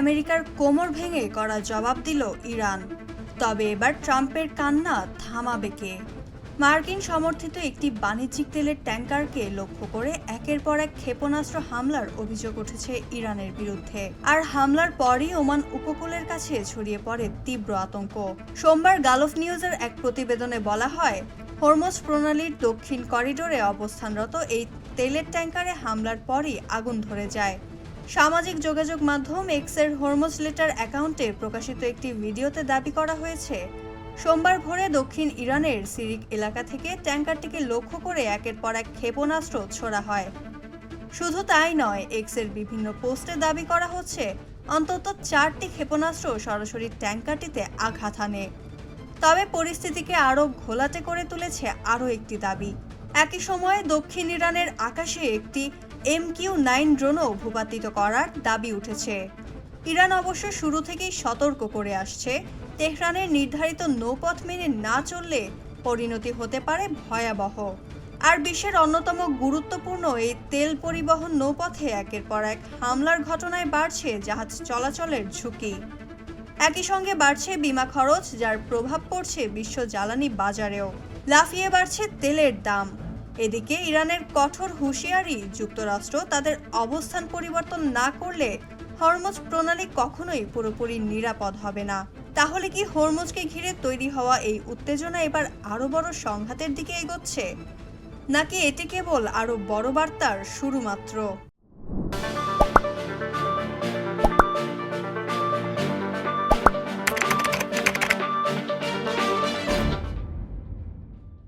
আমেরিকার কোমর ভেঙে করা জবাব দিল ইরান। তবে এবার ট্রাম্পের কান্না থামাবে কে? মার্কিন সমর্থিত একটি বাণিজ্যিক তেলের ট্যাঙ্কারকে লক্ষ্য করে একের পর এক ক্ষেপণাস্ত্র হামলার অভিযোগ উঠেছে ইরানের বিরুদ্ধে। আর হামলার পরই ওমান উপকূলের কাছে ছড়িয়ে পড়ে তীব্র আতঙ্ক। সোমবার গালফ নিউজের এক প্রতিবেদনে বলা হয়, হরমুজ প্রণালীর দক্ষিণ করিডোরে অবস্থানরত এই তেলের ট্যাঙ্কারে হামলার পরই আগুন ধরে যায়। সামাজিক যোগাযোগ মাধ্যম এক্সের হরমুজ লেটার অ্যাকাউন্টে প্রকাশিত একটি ভিডিওতে দাবি করা হয়েছে, সোমবার ভোরে দক্ষিণ ইরানের সিরিক এলাকা থেকে ট্যাঙ্কারটিকে লক্ষ্য করে একের পর এক ক্ষেপণাস্ত্র ছোড়া হয়। শুধু তাই নয়, এক্সের বিভিন্ন পোস্টে দাবি করা হচ্ছে অন্তত 4টি ক্ষেপণাস্ত্র সরাসরি ট্যাঙ্কারটিতে আঘাত হানে। তবে পরিস্থিতিকে আরও ঘোলাটে করে তুলেছে আরও একটি দাবি। একই সময়ে দক্ষিণ ইরানের আকাশে একটি MQ-9 ড্রোনও ভূপাতিত করার দাবি উঠেছে। ইরান অবশ্য শুরু থেকেই সতর্ক করে আসছে, তেহরানের নির্ধারিত নৌপথ মেনে না চললে পরিণতি হতে পারে ভয়াবহ। আর বিশ্বের অন্যতম গুরুত্বপূর্ণ এই তেল পরিবহন নৌপথে একের পর এক হামলার ঘটনায় বাড়ছে জাহাজ চলাচলের ঝুঁকি। একই সঙ্গে বাড়ছে বিমা খরচ, যার প্রভাব পড়ছে বিশ্ব জ্বালানি বাজারেও। লাফিয়ে বাড়ছে তেলের দাম। এদিকে ইরানের কঠোর হুঁশিয়ারি, যুক্তরাষ্ট্র তাদের অবস্থান পরিবর্তন না করলে হরমুজ প্রণালী কখনোই পুরোপুরি নিরাপদ হবে না। তাহলে কি হরমুজকে ঘিরে তৈরি হওয়া এই উত্তেজনা এবার আরও বড় সংঘাতের দিকে এগোচ্ছে, নাকি এটি কেবল আরও বড় বার্তার শুরু মাত্র?